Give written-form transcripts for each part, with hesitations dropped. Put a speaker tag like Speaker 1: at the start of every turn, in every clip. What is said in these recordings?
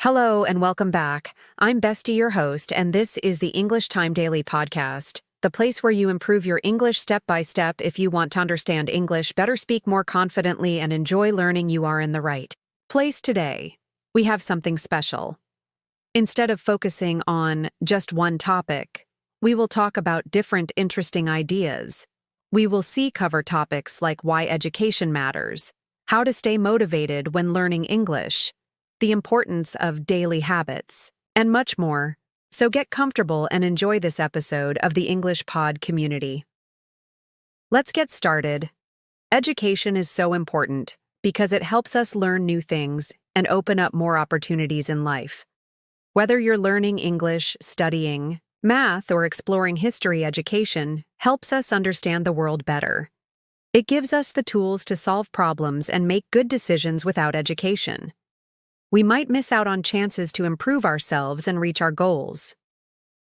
Speaker 1: Hello and welcome back. I'm Bestie, your host, and this is the English Time Daily Podcast, the place where you improve your English step by step. If you want to understand English, better speak more confidently, and enjoy learning, you are in the right place today. We have something special. Instead of focusing on just one topic, we will talk about different interesting ideas. We will cover topics like why education matters, how to stay motivated when learning English, the importance of daily habits, and much more. So get comfortable and enjoy this episode of the English Pod community. Let's get started. Education is so important because it helps us learn new things and open up more opportunities in life. Whether you're learning English, studying math, or exploring history, education helps us understand the world better. It gives us the tools to solve problems and make good decisions. Without education, we might miss out on chances to improve ourselves and reach our goals.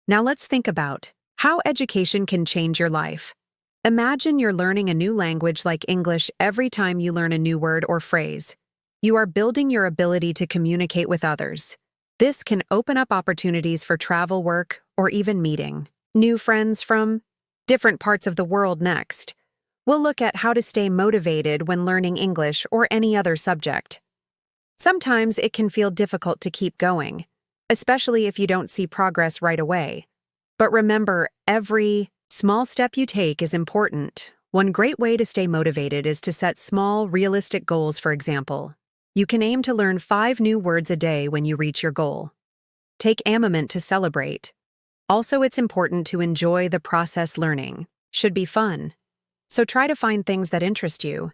Speaker 1: Now let's think about how education can change your life. Imagine you're learning a new language like English. Every time you learn a new word or phrase, you are building your ability to communicate with others. This can open up opportunities for travel, work, or even meeting new friends from different parts of the world. Next, we'll look at how to stay motivated when learning English or any other subject. Sometimes it can feel difficult to keep going, especially if you don't see progress right away. But remember, every small step you take is important. One great way to stay motivated is to set small, realistic goals. For example, you can aim to learn 5 new words a day. When you reach your goal, take a moment to celebrate. Also, it's important to enjoy the process. Learning should be fun, so try to find things that interest you.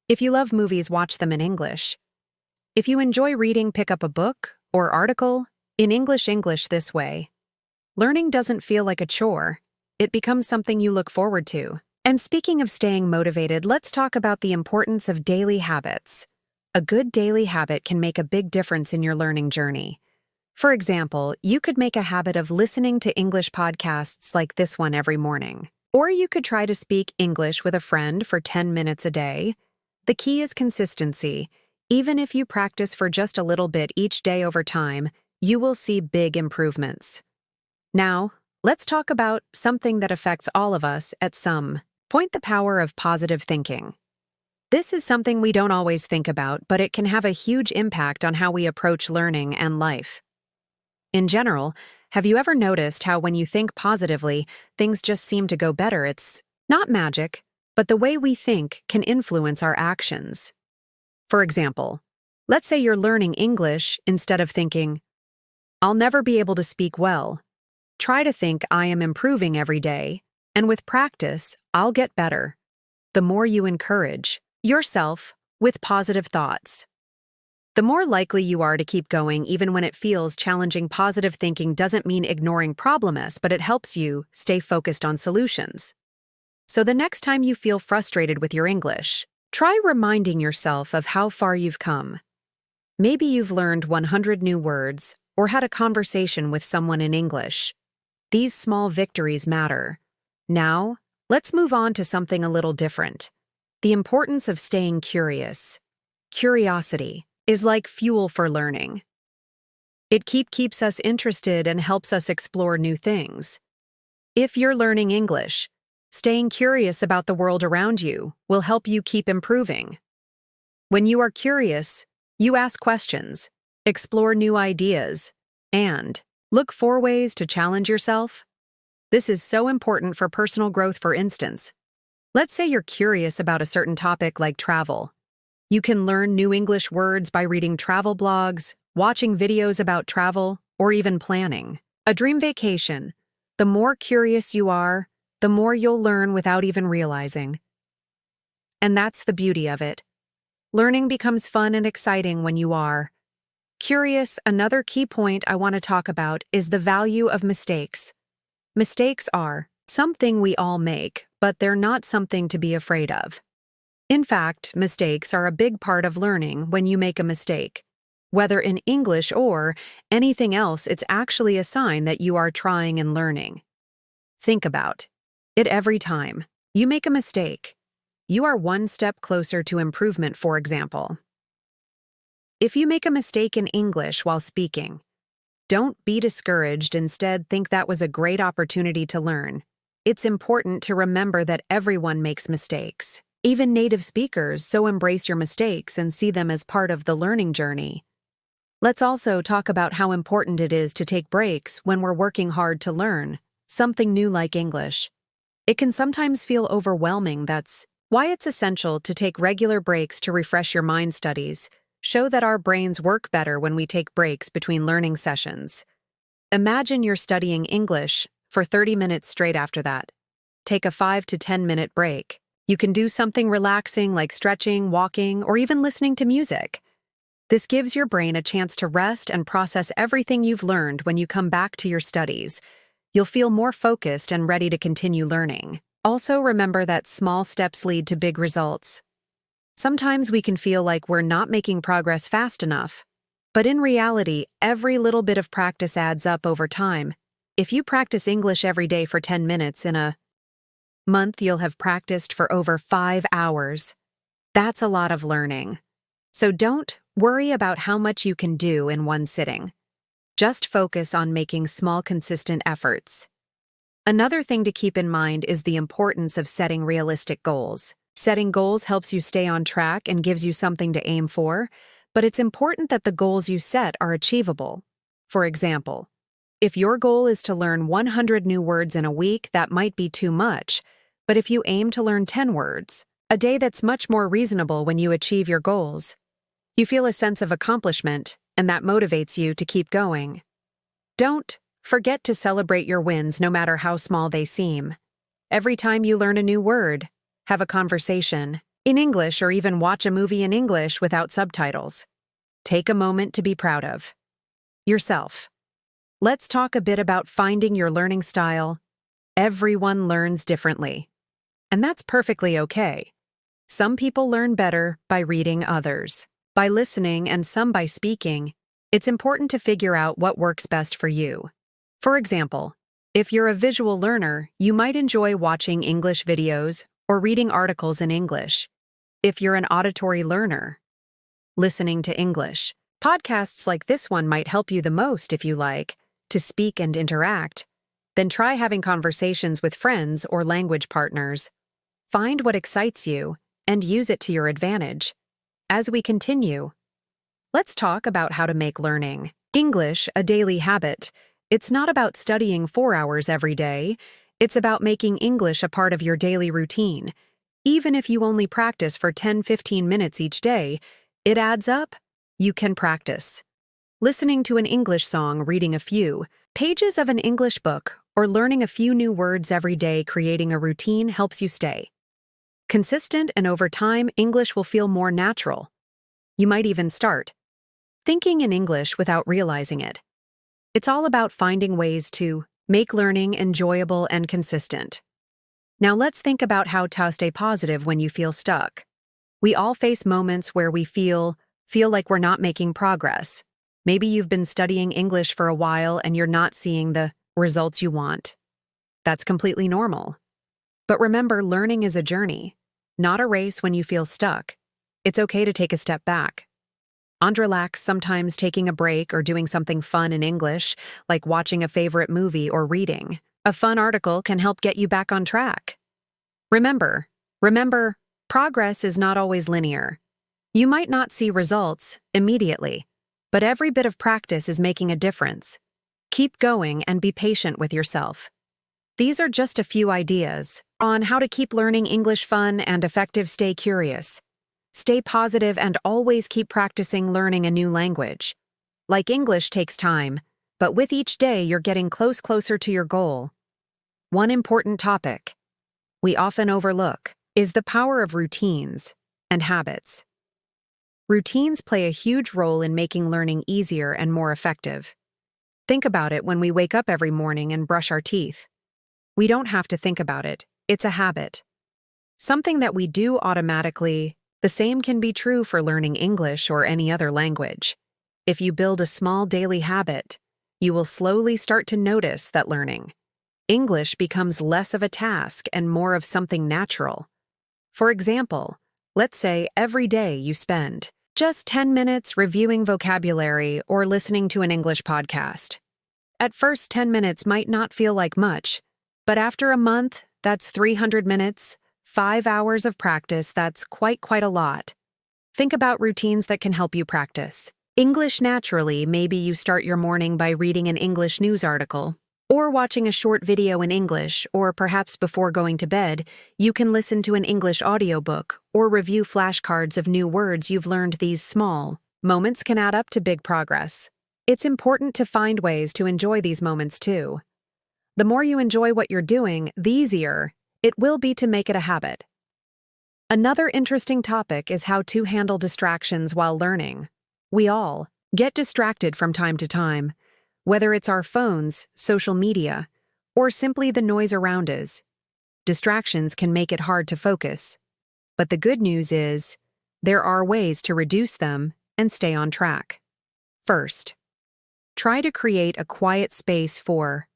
Speaker 1: If you love movies, watch them in English. If you enjoy reading, pick up a book or article in English. This way, learning doesn't feel like a chore. It becomes something you look forward to. And speaking of staying motivated, let's talk about the importance of daily habits. A good daily habit can make a big difference in your learning journey. For example, you could make a habit of listening to English podcasts like this one every morning. Or you could try to speak English with a friend for 10 minutes a day. The key is consistency. Even if you practice for just a little bit each day, over time, you will see big improvements. Now, let's talk about something that affects all of us at some point: the power of positive thinking. This is something we don't always think about, but it can have a huge impact on how we approach learning and life. In general, have you ever noticed how when you think positively, things just seem to go better? It's not magic, but the way we think can influence our actions. For example, let's say you're learning English. Instead of thinking, "I'll never be able to speak well," try to think, "I am improving every day, and with practice, I'll get better." The more you encourage yourself with positive thoughts, the more likely you are to keep going even when it feels challenging. Positive thinking doesn't mean ignoring problems, but it helps you stay focused on solutions. So the next time you feel frustrated with your English, try reminding yourself of how far you've come. Maybe you've learned 100 new words or had a conversation with someone in English. These small victories matter. Now, let's move on to something a little different: the importance of staying curious. Curiosity is like fuel for learning. It keeps us interested and helps us explore new things. If you're learning English, staying curious about the world around you will help you keep improving. When you are curious, you ask questions, explore new ideas, and look for ways to challenge yourself. This is so important for personal growth. For instance, let's say you're curious about a certain topic like travel. You can learn new English words by reading travel blogs, watching videos about travel, or even planning a dream vacation. The more curious you are, the more you'll learn without even realizing. And that's the beauty of it. Learning becomes fun and exciting when you are curious. Another key point I want to talk about is the value of mistakes. Mistakes are something we all make, but they're not something to be afraid of. In fact, mistakes are a big part of learning. When you make a mistake, whether in English or anything else, it's actually a sign that you are trying and learning. Think about it. Every time you make a mistake, you are one step closer to improvement. For example, If you make a mistake in English while speaking, don't be discouraged. Instead, think that was a great opportunity to learn. It's important to remember that everyone makes mistakes, even native speakers, so embrace your mistakes and see them as part of the learning journey. Let's also talk about how important it is to take breaks when we're working hard to learn something new like English. It can sometimes feel overwhelming. That's why it's essential to take regular breaks to refresh your mind. Studies show that our brains work better when we take breaks between learning sessions. Imagine you're studying English for 30 minutes straight. After that, take a 5 to 10-minute break. You can do something relaxing like stretching, walking, or even listening to music. This gives your brain a chance to rest and process everything you've learned. When you come back to your studies, you'll feel more focused and ready to continue learning. Also, remember that small steps lead to big results. Sometimes we can feel like we're not making progress fast enough, but in reality, every little bit of practice adds up over time. If you practice English every day for 10 minutes in a month, you'll have practiced for over 5 hours. That's a lot of learning. So don't worry about how much you can do in one sitting. Just focus on making small, consistent efforts. Another thing to keep in mind is the importance of setting realistic goals. Setting goals helps you stay on track and gives you something to aim for, but it's important that the goals you set are achievable. For example, if your goal is to learn 100 new words in a week, that might be too much, but if you aim to learn 10 words a day, that's much more reasonable. When you achieve your goals, you feel a sense of accomplishment, and that motivates you to keep going. Don't forget to celebrate your wins, no matter how small they seem. Every time you learn a new word, have a conversation in English, or even watch a movie in English without subtitles, take a moment to be proud of yourself. Let's talk a bit about finding your learning style. Everyone learns differently, and that's perfectly okay. Some people learn better by reading, others by listening, and some by speaking. It's important to figure out what works best for you. For example, if you're a visual learner, you might enjoy watching English videos or reading articles in English. If you're an auditory learner, listening to English podcasts like this one might help you the most. If you like to speak and interact, then try having conversations with friends or language partners. Find what excites you and use it to your advantage. As we continue, let's talk about how to make learning English a daily habit. It's not about studying 4 hours every day. It's about making English a part of your daily routine. Even if you only practice for 10-15 minutes each day, it adds up. You can practice listening to an English song, reading a few pages of an English book, or learning a few new words every day. Creating a routine helps you stay consistent, and over time, English will feel more natural. You might even start thinking in English without realizing it. It's all about finding ways to make learning enjoyable and consistent. Now let's think about how to stay positive when you feel stuck. We all face moments where we feel like we're not making progress. Maybe you've been studying English for a while and you're not seeing the results you want. That's completely normal. But remember, learning is a journey, not a race. When you feel stuck, it's okay to take a step back and relax. Sometimes taking a break or doing something fun in English, like watching a favorite movie or reading a fun article, can help get you back on track. Remember, progress is not always linear. You might not see results immediately, but every bit of practice is making a difference. Keep going and be patient with yourself. These are just a few ideas on how to keep learning English fun and effective. Stay curious, stay positive, and always keep practicing. Learning a new language, like English, takes time, but with each day you're getting closer to your goal. One important topic we often overlook is the power of routines and habits. Routines play a huge role in making learning easier and more effective. Think about it. When we wake up every morning and brush our teeth, we don't have to think about it. It's a habit, something that we do automatically. The same can be true for learning English or any other language. If you build a small daily habit, you will slowly start to notice that learning English becomes less of a task and more of something natural. For example, let's say every day you spend Just 10 minutes reviewing vocabulary or listening to an English podcast. At first, 10 minutes might not feel like much, but after a month, that's 300 minutes, 5 hours of practice. That's quite a lot. Think about routines that can help you practice. English naturally, maybe you start your morning by reading an English news article, or watching a short video in English, or perhaps before going to bed, you can listen to an English audiobook or review flashcards of new words you've learned. These small moments can add up to big progress. It's important to find ways to enjoy these moments too. The more you enjoy what you're doing, the easier it will be to make it a habit. Another interesting topic is how to handle distractions while learning. We all get distracted from time to time, whether it's our phones, social media, or simply the noise around us. Distractions can make it hard to focus. But the good news is, there are ways to reduce them and stay on track. First, try to create a quiet space for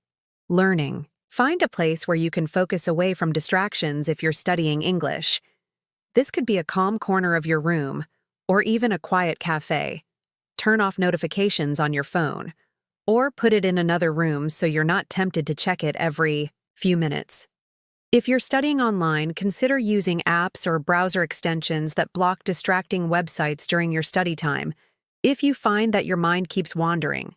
Speaker 1: learning. Find a place where you can focus away from distractions if you're studying English. This could be a calm corner of your room, or even a quiet cafe. Turn off notifications on your phone, or put it in another room so you're not tempted to check it every few minutes. If you're studying online, consider using apps or browser extensions that block distracting websites during your study time. If you find that your mind keeps wandering,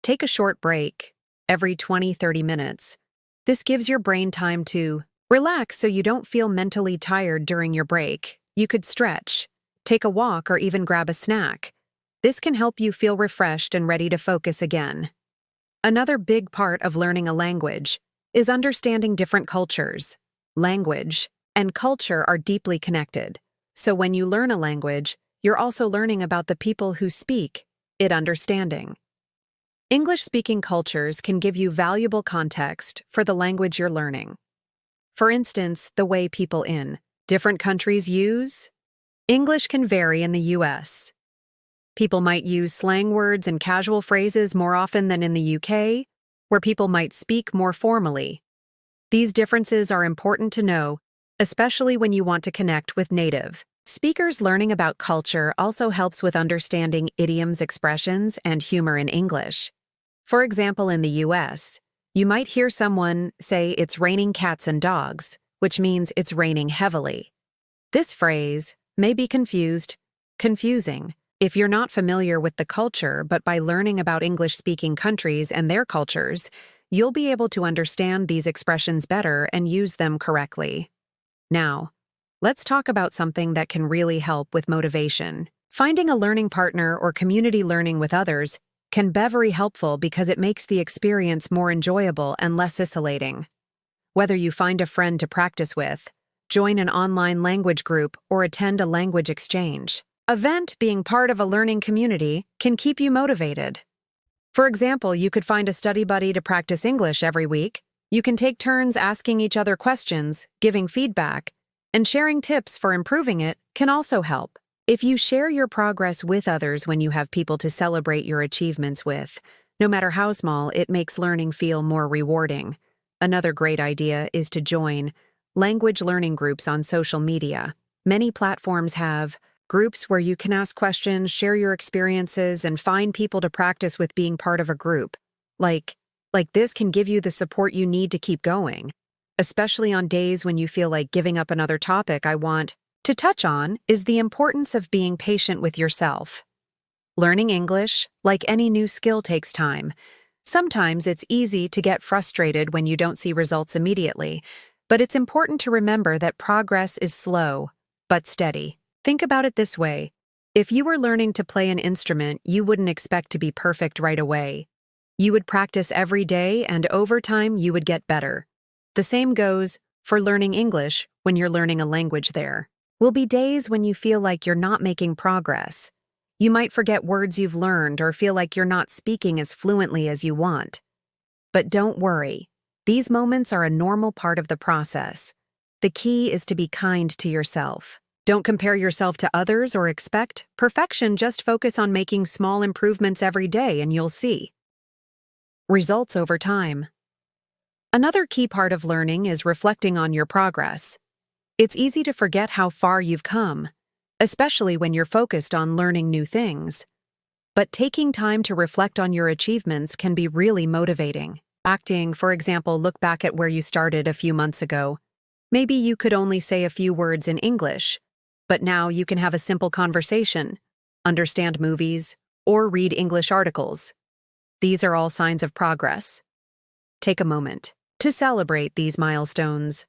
Speaker 1: take a short break every 20-30 minutes. This gives your brain time to relax so you don't feel mentally tired during your break. You could stretch, take a walk, or even grab a snack. This can help you feel refreshed and ready to focus again. Another big part of learning a language is understanding different cultures. Language and culture are deeply connected. So when you learn a language, you're also learning about the people who speak it. Understanding English-speaking cultures can give you valuable context for the language you're learning. For instance, the way people in different countries use English can vary. In the U.S., people might use slang words and casual phrases more often than in the UK, where people might speak more formally. These differences are important to know, especially when you want to connect with native speakers. Learning about culture also helps with understanding idioms, expressions, and humor in English. For example, in the US, you might hear someone say it's raining cats and dogs, which means it's raining heavily. This phrase may be confusing if you're not familiar with the culture, but by learning about English-speaking countries and their cultures, you'll be able to understand these expressions better and use them correctly. Now, let's talk about something that can really help with motivation. Finding a learning partner or community learning with others can be very helpful because it makes the experience more enjoyable and less isolating. Whether you find a friend to practice with, join an online language group, or attend a language exchange event, being part of a learning community can keep you motivated. For example, you could find a study buddy to practice English every week. You can take turns asking each other questions, giving feedback, and sharing tips for improving it can also help. If you share your progress with others when you have people to celebrate your achievements with, no matter how small, it makes learning feel more rewarding. Another great idea is to join language learning groups on social media. Many platforms have groups where you can ask questions, share your experiences, and find people to practice with. Being part of a group like this can give you the support you need to keep going, especially on days when you feel like giving up. Another topic I want to touch on is the importance of being patient with yourself. Learning English, like any new skill, takes time. Sometimes it's easy to get frustrated when you don't see results immediately, but it's important to remember that progress is slow but steady. Think about it this way. If you were learning to play an instrument, you wouldn't expect to be perfect right away. You would practice every day, and over time, you would get better. The same goes for learning English. When you're learning a language, there will be days when you feel like you're not making progress. You might forget words you've learned or feel like you're not speaking as fluently as you want. But don't worry. These moments are a normal part of the process. The key is to be kind to yourself. Don't compare yourself to others or expect perfection. Just focus on making small improvements every day and you'll see results over time. Another key part of learning is reflecting on your progress. It's easy to forget how far you've come. especially when you're focused on learning new things. But taking time to reflect on your achievements can be really motivating. For example, look back at where you started a few months ago. Maybe you could only say a few words in English, but now you can have a simple conversation, understand movies, or read English articles. These are all signs of progress. Take a moment to celebrate these milestones.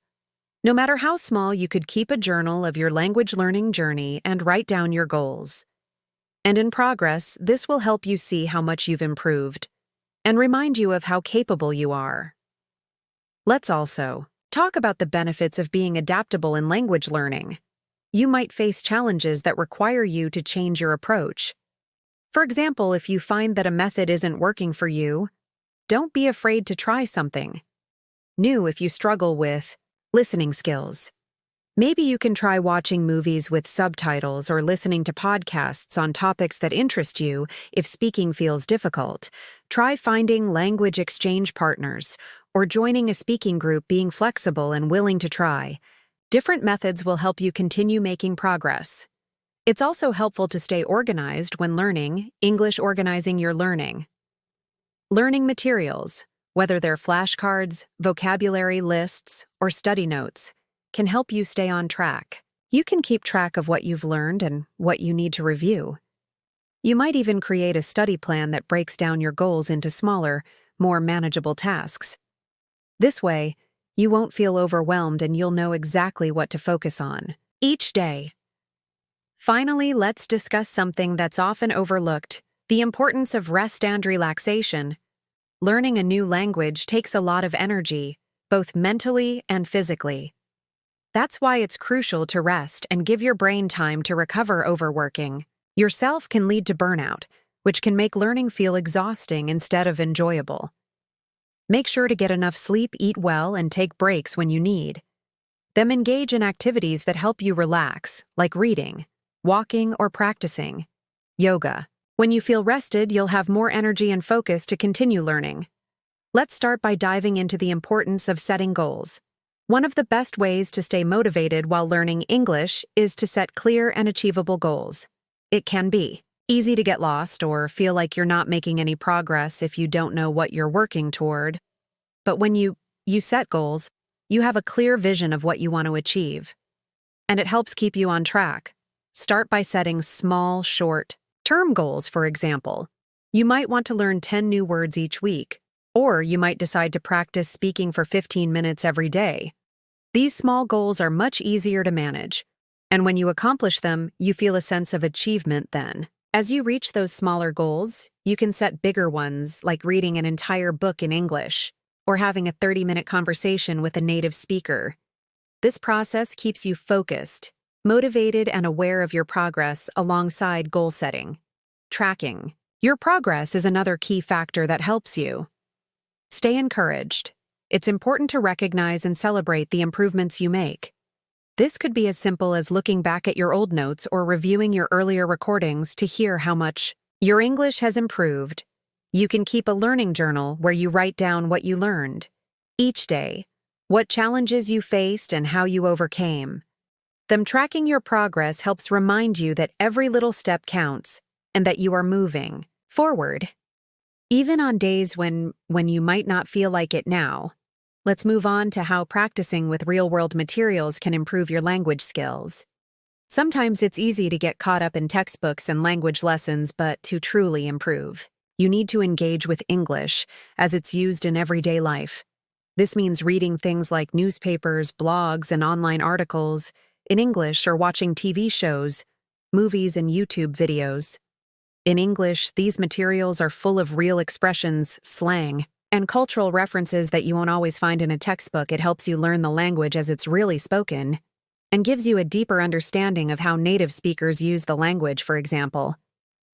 Speaker 1: No matter how small, you could keep a journal of your language learning journey and write down your goals. And in progress, this will help you see how much you've improved and remind you of how capable you are. Let's also talk about the benefits of being adaptable in language learning. You might face challenges that require you to change your approach. For example, if you find that a method isn't working for you, don't be afraid to try something new. If you struggle with listening skills, maybe you can try watching movies with subtitles or listening to podcasts on topics that interest you. If speaking feels difficult, try finding language exchange partners or joining a speaking group. Being flexible and willing to try different methods will help you continue making progress. It's also helpful to stay organized when learning English. Organizing your learning materials, whether they're flashcards, vocabulary lists, or study notes, can help you stay on track. You can keep track of what you've learned and what you need to review. You might even create a study plan that breaks down your goals into smaller, more manageable tasks. This way, you won't feel overwhelmed and you'll know exactly what to focus on each day. Finally, let's discuss something that's often overlooked: the importance of rest and relaxation. Learning a new language takes a lot of energy, both mentally and physically. That's why it's crucial to rest and give your brain time to recover. Overworking yourself can lead to burnout, which can make learning feel exhausting instead of enjoyable. Make sure to get enough sleep, eat well, and take breaks when you need. Then engage in activities that help you relax, like reading, walking, or practicing yoga. When you feel rested, you'll have more energy and focus to continue learning. Let's start by diving into the importance of setting goals. One of the best ways to stay motivated while learning English is to set clear and achievable goals. It can be easy to get lost or feel like you're not making any progress if you don't know what you're working toward. But when you set goals, you have a clear vision of what you want to achieve. And it helps keep you on track. Start by setting small, short-term goals. For example, you might want to learn 10 new words each week, or you might decide to practice speaking for 15 minutes every day. These small goals are much easier to manage, and when you accomplish them, you feel a sense of achievement then. As you reach those smaller goals, you can set bigger ones, like reading an entire book in English, or having a 30-minute conversation with a native speaker. This process keeps you focused, motivated, and aware of your progress alongside goal setting. Tracking your progress is another key factor that helps you stay encouraged. It's important to recognize and celebrate the improvements you make. This could be as simple as looking back at your old notes or reviewing your earlier recordings to hear how much your English has improved. You can keep a learning journal where you write down what you learned each day, what challenges you faced, and how you overcame them. Tracking your progress helps remind you that every little step counts and that you are moving forward, even on days when you might not feel like it now. Let's move on to how practicing with real-world materials can improve your language skills. Sometimes it's easy to get caught up in textbooks and language lessons, but to truly improve, you need to engage with English as it's used in everyday life. This means reading things like newspapers, blogs, and online articles in English, or watching TV shows, movies, and YouTube videos in English. These materials are full of real expressions, slang, and cultural references that you won't always find in a textbook. It helps you learn the language as it's really spoken and gives you a deeper understanding of how native speakers use the language. For example,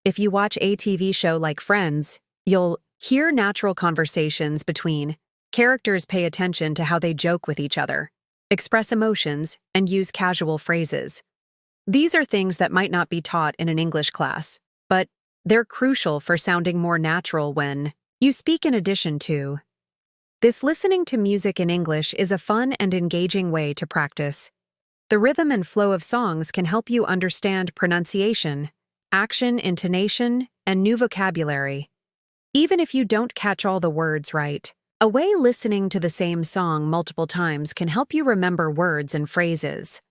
Speaker 1: if you watch a TV show like Friends, you'll hear natural conversations between characters. Pay attention to how they joke with each other, express emotions, and use casual phrases. These are things that might not be taught in an English class, but they're crucial for sounding more natural when you speak. In addition to this, listening to music in English is a fun and engaging way to practice. The rhythm and flow of songs can help you understand pronunciation, action, intonation, and new vocabulary. Even if you don't catch all the words right, a way listening to the same song multiple times can help you remember words and phrases.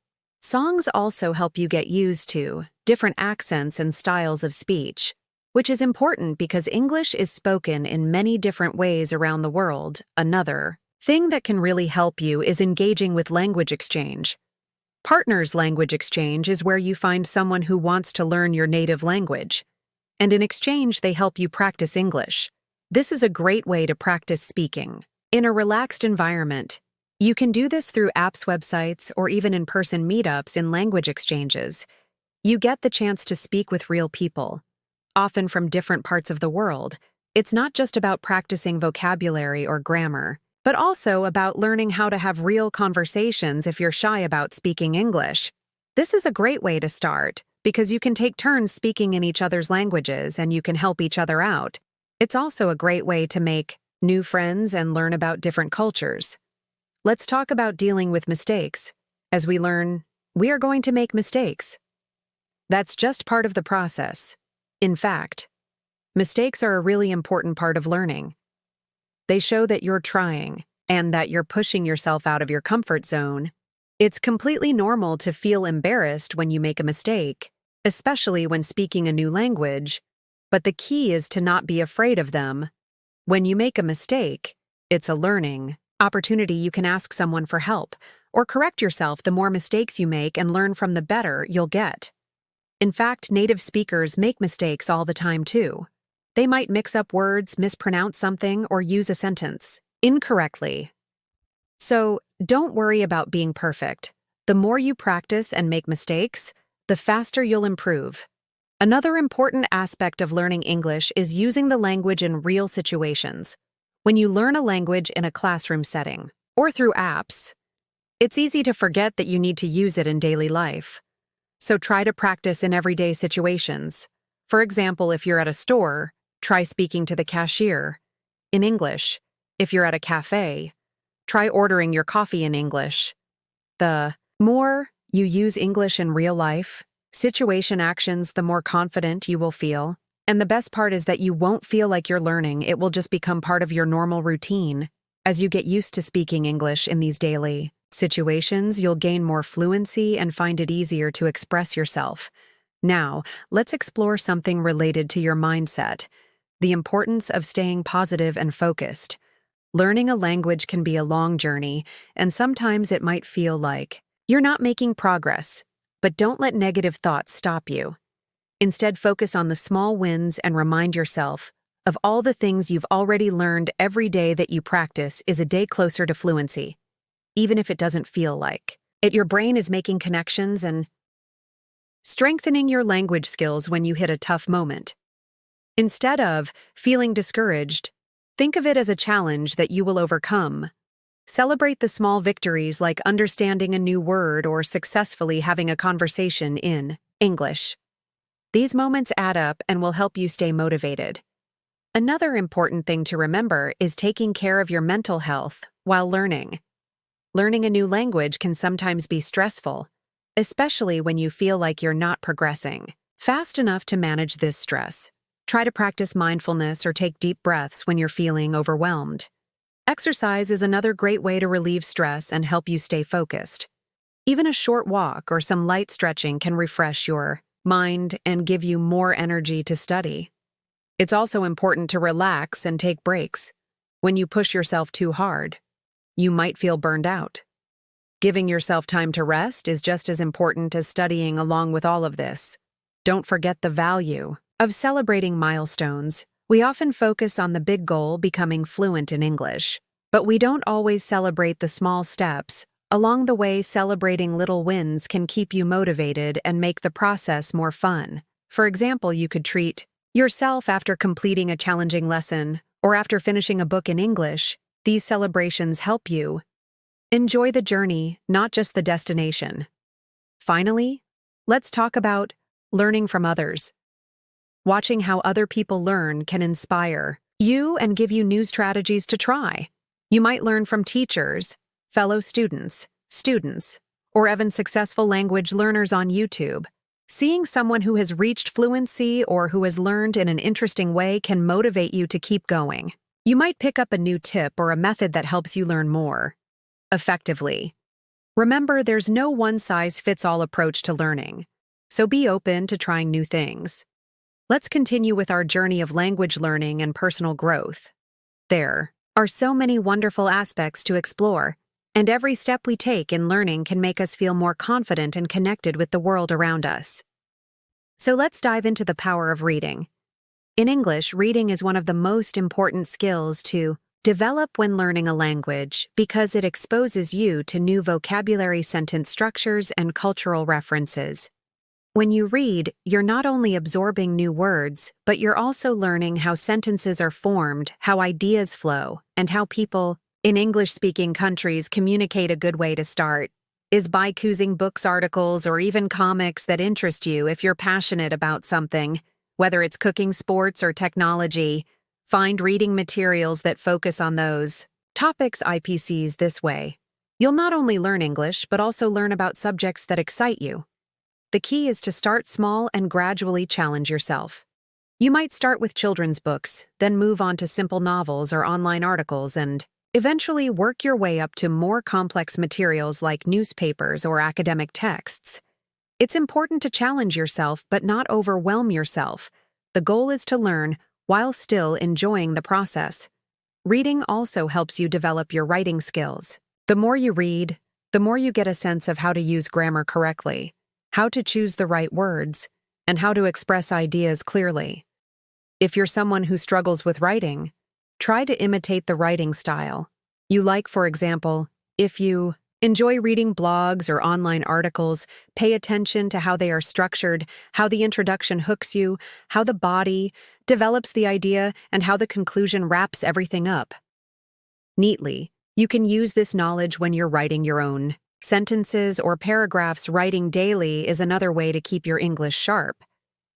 Speaker 1: Songs also help you get used to different accents and styles of speech, which is important because English is spoken in many different ways around the world. Another thing that can really help you is engaging with language exchange. Partners language exchange is where you find someone who wants to learn your native language, and in exchange they help you practice English. This is a great way to practice speaking. In a relaxed environment, you can do this through apps, websites, or even in-person meetups in language exchanges. You get the chance to speak with real people, often from different parts of the world. It's not just about practicing vocabulary or grammar, but also about learning how to have real conversations if you're shy about speaking English. This is a great way to start, because you can take turns speaking in each other's languages and you can help each other out. It's also a great way to make new friends and learn about different cultures. Let's talk about dealing with mistakes. As we learn, we are going to make mistakes. That's just part of the process. In fact, mistakes are a really important part of learning. They show that you're trying and that you're pushing yourself out of your comfort zone. It's completely normal to feel embarrassed when you make a mistake, especially when speaking a new language, but the key is to not be afraid of them. When you make a mistake, it's a learning opportunity. You can ask someone for help or correct yourself. The more mistakes you make and learn from, the better you'll get. In fact, native speakers make mistakes all the time too. They might mix up words, mispronounce something, or use a sentence incorrectly. So, don't worry about being perfect. The more you practice and make mistakes, the faster you'll improve. Another important aspect of learning English is using the language in real situations. When you learn a language in a classroom setting or through apps, it's easy to forget that you need to use it in daily life. So try to practice in everyday situations. For example, if you're at a store, try speaking to the cashier in English. If you're at a cafe, try ordering your coffee in English. The more you use English in real life, situation actions, the more confident you will feel. And the best part is that you won't feel like you're learning. It will just become part of your normal routine. As you get used to speaking English in these daily situations, you'll gain more fluency and find it easier to express yourself. Now, let's explore something related to your mindset: the importance of staying positive and focused. Learning a language can be a long journey, and sometimes it might feel like you're not making progress. But don't let negative thoughts stop you. Instead, focus on the small wins and remind yourself of all the things you've already learned. Every day that you practice is a day closer to fluency. Even if it doesn't feel like it, your brain is making connections and strengthening your language skills when you hit a tough moment. Instead of feeling discouraged, think of it as a challenge that you will overcome. Celebrate the small victories, like understanding a new word or successfully having a conversation in English. These moments add up and will help you stay motivated. Another important thing to remember is taking care of your mental health while learning. Learning a new language can sometimes be stressful, especially when you feel like you're not progressing fast enough to manage this stress. Try to practice mindfulness or take deep breaths when you're feeling overwhelmed. Exercise is another great way to relieve stress and help you stay focused. Even a short walk or some light stretching can refresh your mind and give you more energy to study. It's also important to relax and take breaks. When you push yourself too hard, you might feel burned out. Giving yourself time to rest is just as important as studying. Along with all of this, don't forget the value of celebrating milestones. We often focus on the big goal, becoming fluent in English, but we don't always celebrate the small steps along the way. Celebrating little wins can keep you motivated and make the process more fun. For example, you could treat yourself after completing a challenging lesson or after finishing a book in English. These celebrations help you enjoy the journey, not just the destination. Finally, let's talk about learning from others. Watching how other people learn can inspire you and give you new strategies to try. You might learn from teachers, fellow students, or even successful language learners on YouTube. Seeing someone who has reached fluency or who has learned in an interesting way can motivate you to keep going. You might pick up a new tip or a method that helps you learn more effectively. Remember, there's no one-size-fits-all approach to learning, so be open to trying new things. Let's continue with our journey of language learning and personal growth. There are so many wonderful aspects to explore, and every step we take in learning can make us feel more confident and connected with the world around us. So let's dive into the power of reading. In English, reading is one of the most important skills to develop when learning a language because it exposes you to new vocabulary, sentence structures, and cultural references. When you read, you're not only absorbing new words, but you're also learning how sentences are formed, how ideas flow, and how people in English-speaking countries communicate. A good way to start is by choosing books, articles, or even comics that interest you if you're passionate about something, whether it's cooking, sports, or technology. Find reading materials that focus on those topics. IPCs this way. You'll not only learn English, but also learn about subjects that excite you. The key is to start small and gradually challenge yourself. You might start with children's books, then move on to simple novels or online articles, and eventually work your way up to more complex materials like newspapers or academic texts. It's important to challenge yourself but not overwhelm yourself. The goal is to learn while still enjoying the process. Reading also helps you develop your writing skills. The more you read, the more you get a sense of how to use grammar correctly, how to choose the right words, and how to express ideas clearly. If you're someone who struggles with writing, try to imitate the writing style you like. For example, if you enjoy reading blogs or online articles, pay attention to how they are structured, how the introduction hooks you, how the body develops the idea, and how the conclusion wraps everything up neatly. You can use this knowledge when you're writing your own sentences or paragraphs. Writing daily is another way to keep your English sharp.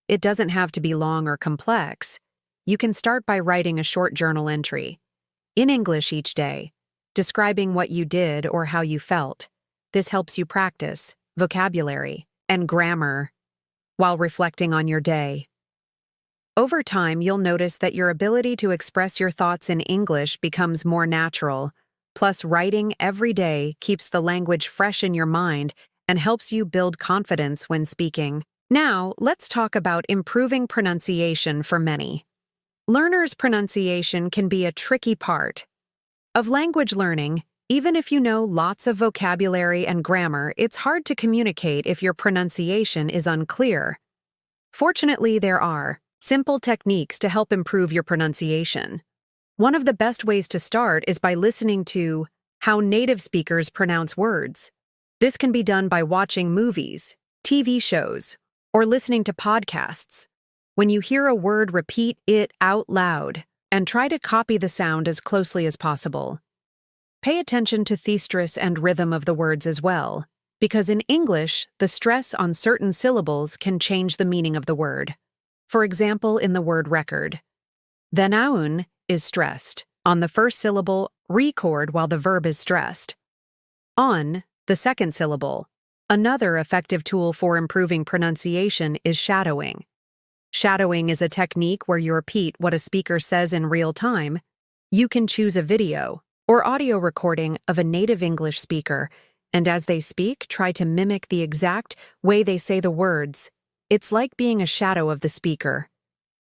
Speaker 1: It doesn't have to be long or complex. You can start by writing a short journal entry in English each day, describing what you did or how you felt. This helps you practice vocabulary and grammar while reflecting on your day. Over time, you'll notice that your ability to express your thoughts in English becomes more natural. Plus, writing every day keeps the language fresh in your mind and helps you build confidence when speaking. Now, let's talk about improving pronunciation for many. Learners' pronunciation can be a tricky part of language learning. Even if you know lots of vocabulary and grammar, it's hard to communicate if your pronunciation is unclear. Fortunately, there are simple techniques to help improve your pronunciation. One of the best ways to start is by listening to how native speakers pronounce words. This can be done by watching movies, TV shows, or listening to podcasts. When you hear a word, repeat it out loud and try to copy the sound as closely as possible. Pay attention to the stress and rhythm of the words as well, because in English, the stress on certain syllables can change the meaning of the word. For example, in the word record, the noun is stressed on the first syllable, record, while the verb is stressed on the second syllable. Another effective tool for improving pronunciation is shadowing. Shadowing is a technique where you repeat what a speaker says in real time. You can choose a video or audio recording of a native English speaker, and as they speak, try to mimic the exact way they say the words. It's like being a shadow of the speaker.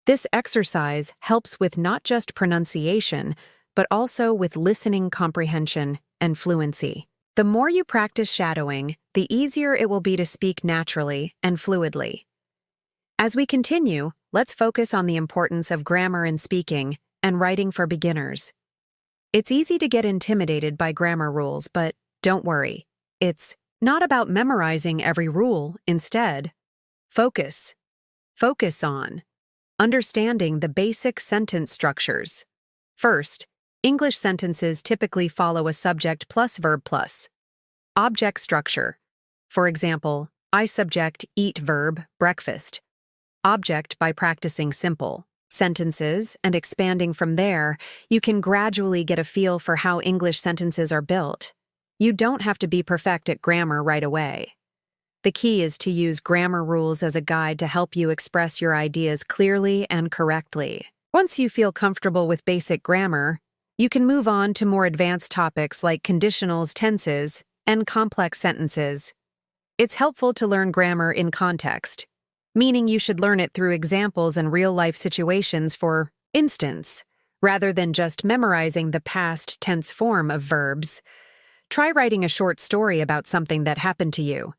Speaker 1: This exercise helps with not just pronunciation, but also with listening comprehension and fluency. The more you practice shadowing, the easier it will be to speak naturally and fluidly. As we continue, let's focus on the importance of grammar in speaking and writing for beginners. It's easy to get intimidated by grammar rules, but don't worry. It's not about memorizing every rule. Instead, focus on understanding the basic sentence structures. First, English sentences typically follow a subject plus verb plus object structure. For example, I subject, eat verb, breakfast. Object. By practicing simple sentences and expanding from there, you can gradually get a feel for how English sentences are built. You don't have to be perfect at grammar right away. The key is to use grammar rules as a guide to help you express your ideas clearly and correctly. Once you feel comfortable with basic grammar, you can move on to more advanced topics like conditionals, tenses, and complex sentences. It's helpful to learn grammar in context, meaning you should learn it through examples and real-life situations, for instance, rather than just memorizing the past tense form of verbs. Try writing a short story about something that happened to you.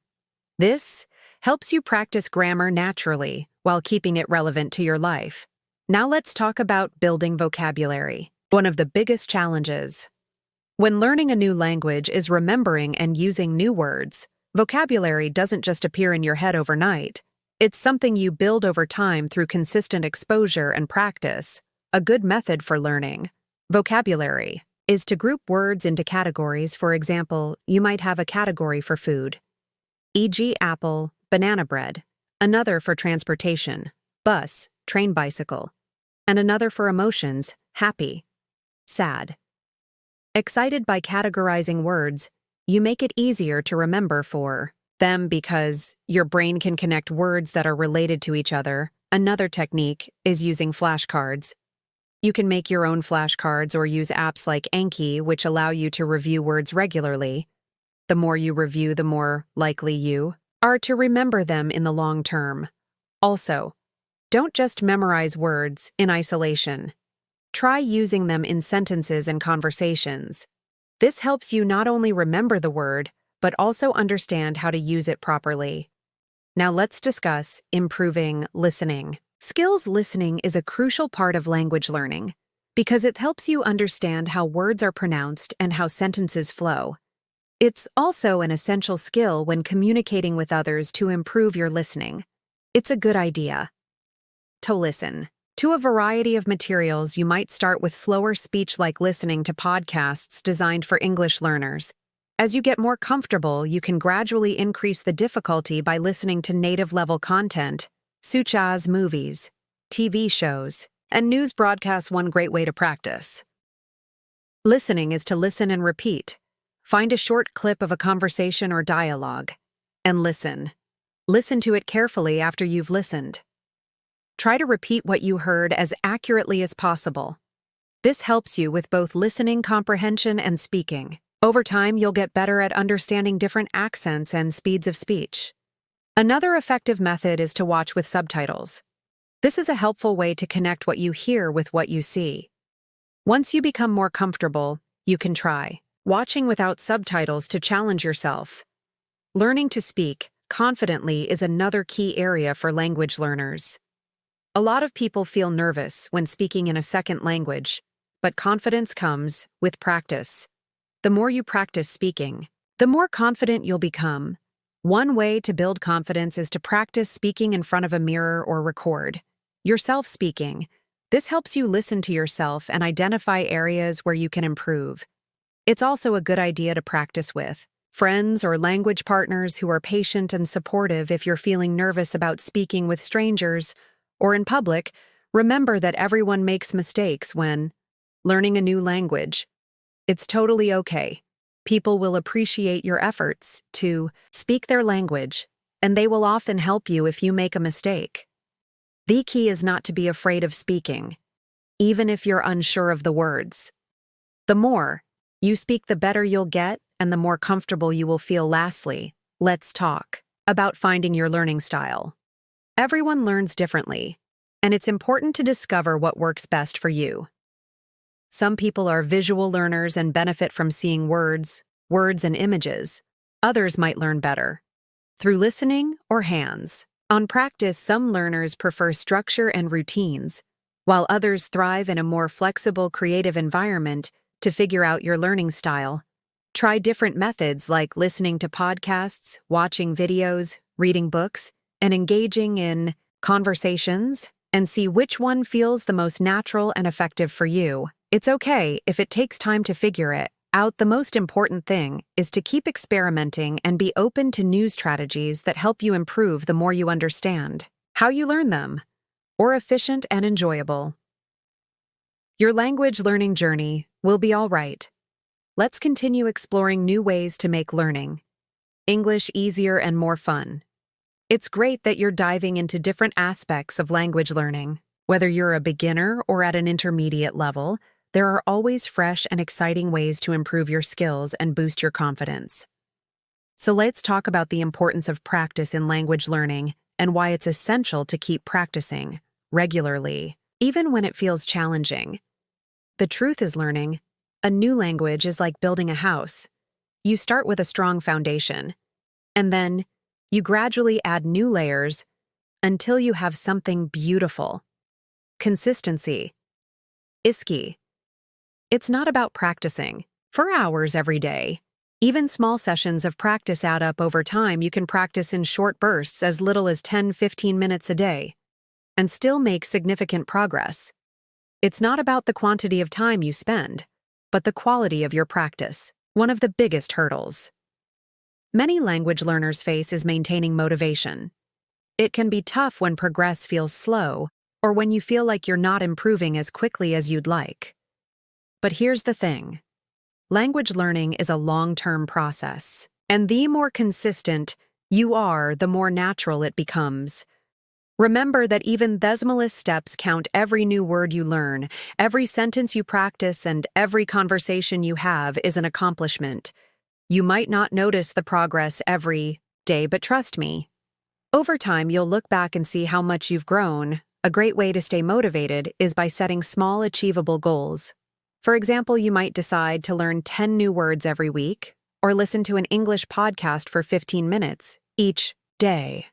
Speaker 1: This helps you practice grammar naturally while keeping it relevant to your life. Now let's talk about building vocabulary, one of the biggest challenges. When learning a new language is remembering and using new words. Vocabulary doesn't just appear in your head overnight. It's something you build over time through consistent exposure and practice. A good method for learning vocabulary is to group words into categories. For example, you might have a category for food, e.g. apple, banana bread, another for transportation, bus, train, bicycle, and another for emotions, happy, sad. Excited. By categorizing words, you make it easier to remember for them because your brain can connect words that are related to each other. Another technique is using flashcards. You can make your own flashcards or use apps like Anki, which allow you to review words regularly. The more you review, the more likely you are to remember them in the long term. Also, don't just memorize words in isolation. Try using them in sentences and conversations. This helps you not only remember the word, but also understand how to use it properly. Now let's discuss improving listening. Skills. Listening is a crucial part of language learning because it helps you understand how words are pronounced and how sentences flow. It's also an essential skill when communicating with others to improve your listening. It's a good idea to listen to a variety of materials. You might start with slower speech, like listening to podcasts designed for English learners. As you get more comfortable, you can gradually increase the difficulty by listening to native-level content, such as movies, TV shows, and news broadcasts. One great way to practice listening is to listen and repeat. Find a short clip of a conversation or dialogue, and listen. Listen to it carefully after you've listened. Try to repeat what you heard as accurately as possible. This helps you with both listening comprehension and speaking. Over time, you'll get better at understanding different accents and speeds of speech. Another effective method is to watch with subtitles. This is a helpful way to connect what you hear with what you see. Once you become more comfortable, you can try watching without subtitles to challenge yourself. Learning to speak confidently is another key area for language learners. A lot of people feel nervous when speaking in a second language, but confidence comes with practice. The more you practice speaking, the more confident you'll become. One way to build confidence is to practice speaking in front of a mirror or record yourself speaking. This helps you listen to yourself and identify areas where you can improve. It's also a good idea to practice with friends or language partners who are patient and supportive. If you're feeling nervous about speaking with strangers or in public, remember that everyone makes mistakes when learning a new language. It's totally okay. People will appreciate your efforts to speak their language, and they will often help you if you make a mistake. The key is not to be afraid of speaking, even if you're unsure of the words. The more you speak, the better you'll get, and the more comfortable you will feel. Lastly, let's talk about finding your learning style. Everyone learns differently, and it's important to discover what works best for you. Some people are visual learners and benefit from seeing words and images. Others might learn better through listening or hands-on practice. Some learners prefer structure and routines, while others thrive in a more flexible, creative environment. To figure out your learning style, try different methods like listening to podcasts, watching videos, reading books, and engaging in conversations, and see which one feels the most natural and effective for you. It's okay if it takes time to figure it out. The most important thing is to keep experimenting and be open to new strategies that help you improve. The more you understand how you learn them, more efficient and enjoyable your language learning journey will be. All right, let's continue exploring new ways to make learning English easier and more fun. It's great that you're diving into different aspects of language learning. Whether you're a beginner or at an intermediate level, there are always fresh and exciting ways to improve your skills and boost your confidence. So let's talk about the importance of practice in language learning and why it's essential to keep practicing regularly, even when it feels challenging. The truth is, learning a new language is like building a house. You start with a strong foundation, and then you gradually add new layers until you have something beautiful. Consistency is key. It's not about practicing for hours every day. Even small sessions of practice add up over time. You can practice in short bursts as little as 10-15 minutes a day and still make significant progress. It's not about the quantity of time you spend, but the quality of your practice, one of the biggest hurdles many language learners face is maintaining motivation. It can be tough when progress feels slow or when you feel like you're not improving as quickly as you'd like. But here's the thing. Language learning is a long-term process, and the more consistent you are, the more natural it becomes. Remember that even thesmoless steps count. Every new word you learn, every sentence you practice, and every conversation you have is an accomplishment. You might not notice the progress every day, but trust me, over time you'll look back and see how much you've grown. A great way to stay motivated is by setting small, achievable goals. For example, you might decide to learn 10 new words every week, or listen to an English podcast for 15 minutes each day.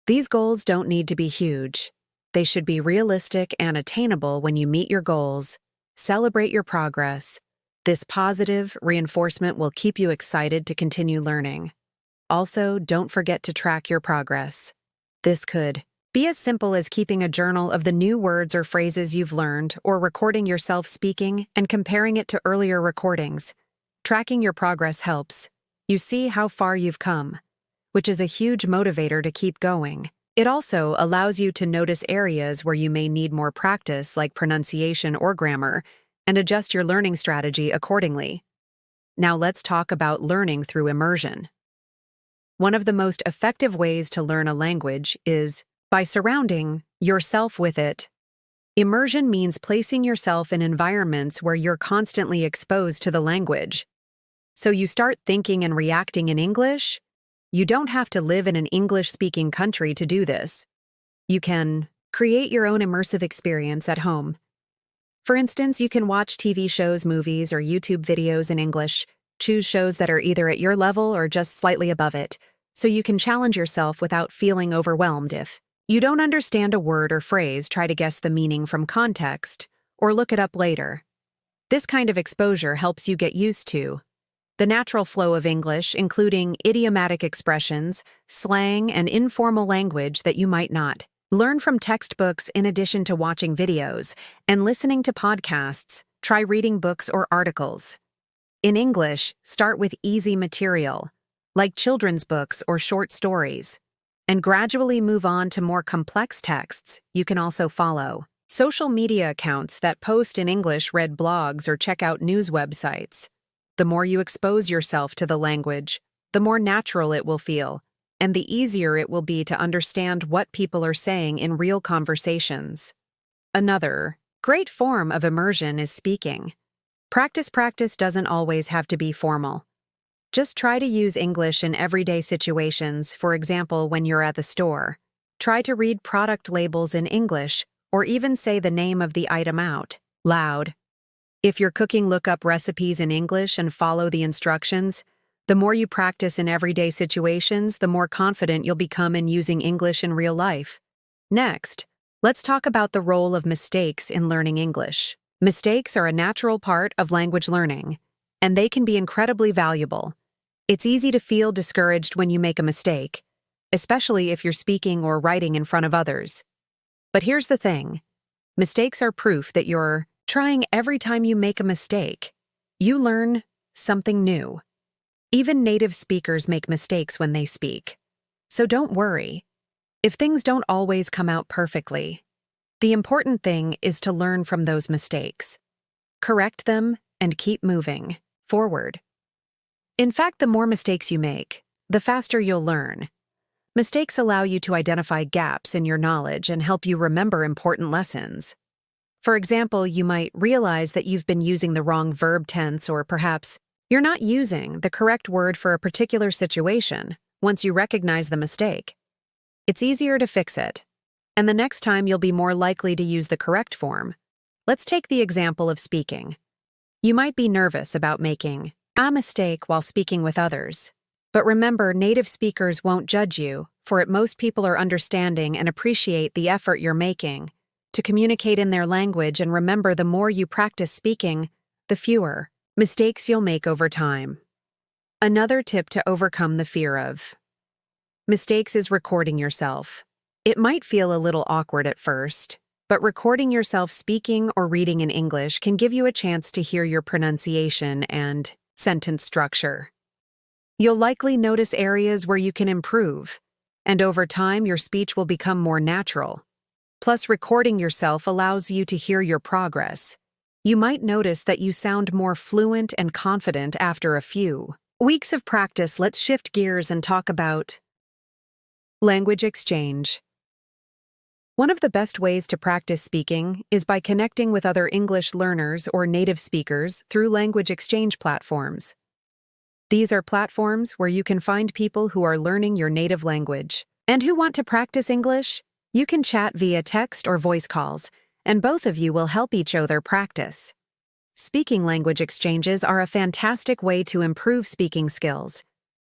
Speaker 1: These goals don't need to be huge. They should be realistic and attainable. When you meet your goals, celebrate your progress. This positive reinforcement will keep you excited to continue learning. Also, don't forget to track your progress. This could be as simple as keeping a journal of the new words or phrases you've learned, or recording yourself speaking and comparing it to earlier recordings. Tracking your progress helps you see how far you've come, which is a huge motivator to keep going. It also allows you to notice areas where you may need more practice, like pronunciation or grammar, and adjust your learning strategy accordingly. Now let's talk about learning through immersion. One of the most effective ways to learn a language is by surrounding yourself with it. Immersion means placing yourself in environments where you're constantly exposed to the language. So you start thinking and reacting in English. You don't have to live in an English-speaking country to do this. You can create your own immersive experience at home. For instance, you can watch TV shows, movies, or YouTube videos in English. Choose shows that are either at your level or just slightly above it, so you can challenge yourself without feeling overwhelmed. If you don't understand a word or phrase, try to guess the meaning from context, or look it up later. This kind of exposure helps you get used to the natural flow of English, including idiomatic expressions, slang, and informal language that you might not learn from textbooks. In addition to watching videos and listening to podcasts, try reading books or articles. In English, start with easy material, like children's books or short stories, and gradually move on to more complex texts. You can also follow social media accounts that post in English, read blogs, or check out news websites. The more you expose yourself to the language, the more natural it will feel, and the easier it will be to understand what people are saying in real conversations. Another great form of immersion is speaking. Practice doesn't always have to be formal. Just try to use English in everyday situations. For example, when you're at the store, try to read product labels in English, or even say the name of the item out loud. If you're cooking, look up recipes in English and follow the instructions. The more you practice in everyday situations, the more confident you'll become in using English in real life. Next, let's talk about the role of mistakes in learning English. Mistakes are a natural part of language learning, and they can be incredibly valuable. It's easy to feel discouraged when you make a mistake, especially if you're speaking or writing in front of others. But here's the thing. Mistakes are proof that you're trying. Every time you make a mistake, you learn something new. Even native speakers make mistakes when they speak. So don't worry if things don't always come out perfectly. The important thing is to learn from those mistakes, correct them, and keep moving forward. In fact, the more mistakes you make, the faster you'll learn. Mistakes allow you to identify gaps in your knowledge and help you remember important lessons. For example, you might realize that you've been using the wrong verb tense, or perhaps you're not using the correct word for a particular situation once you recognize the mistake. It's easier to fix it, and the next time you'll be more likely to use the correct form. Let's take the example of speaking. You might be nervous about making a mistake while speaking with others. But remember, native speakers won't judge you, for it most people are understanding and appreciate the effort you're making to communicate in their language. And remember, the more you practice speaking, the fewer mistakes you'll make over time. Another tip to overcome the fear of mistakes is recording yourself. It might feel a little awkward at first, but recording yourself speaking or reading in English can give you a chance to hear your pronunciation and sentence structure. You'll likely notice areas where you can improve, and over time your speech will become more natural. Plus, recording yourself allows you to hear your progress. You might notice that you sound more fluent and confident after a few weeks of practice. Let's shift gears and talk about language exchange. One of the best ways to practice speaking is by connecting with other English learners or native speakers through language exchange platforms. These are platforms where you can find people who are learning your native language and who want to practice English. You can chat via text or voice calls, and both of you will help each other practice. Speaking language exchanges are a fantastic way to improve speaking skills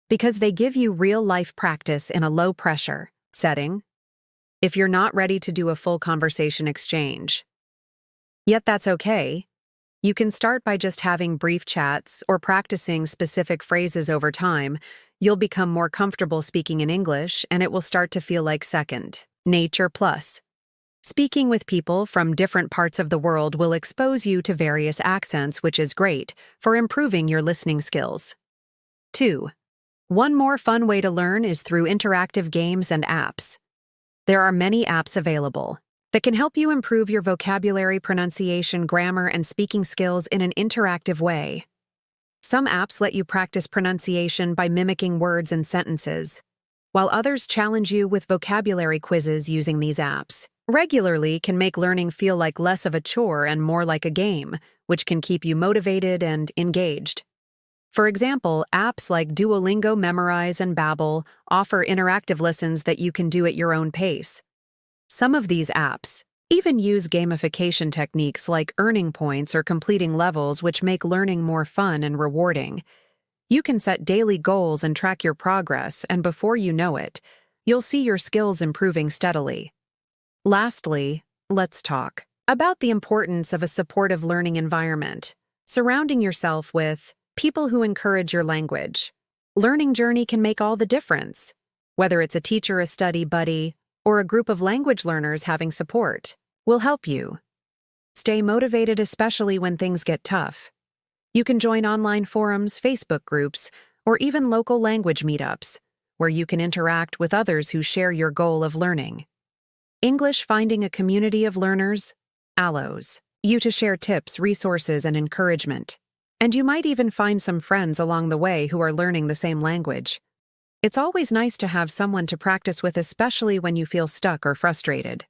Speaker 1: because they give you real-life practice in a low-pressure setting. If you're not ready to do a full conversation exchange yet, that's okay. You can start by just having brief chats or practicing specific phrases. Over time, you'll become more comfortable speaking in English, and it will start to feel like second nature. Plus, speaking with people from different parts of the world will expose you to various accents, which is great for improving your listening skills. 2. One more fun way to learn is through interactive games and apps. There are many apps available that can help you improve your vocabulary, pronunciation, grammar, and speaking skills in an interactive way. Some apps let you practice pronunciation by mimicking words and sentences, while others challenge you with vocabulary quizzes. Using these apps regularly can make learning feel like less of a chore and more like a game, which can keep you motivated and engaged. For example, apps like Duolingo, Memrise, and Babbel offer interactive lessons that you can do at your own pace. Some of these apps even use gamification techniques like earning points or completing levels, which make learning more fun and rewarding. You can set daily goals and track your progress, and before you know it, you'll see your skills improving steadily. Lastly, let's talk about the importance of a supportive learning environment. Surrounding yourself with people who encourage your language learning journey can make all the difference. Whether it's a teacher, a study buddy, or a group of language learners, having support will help you stay motivated, especially when things get tough. You can join online forums, Facebook groups, or even local language meetups, where you can interact with others who share your goal of learning English. Finding a community of learners allows you to share tips, resources, and encouragement. And you might even find some friends along the way who are learning the same language. It's always nice to have someone to practice with, especially when you feel stuck or frustrated.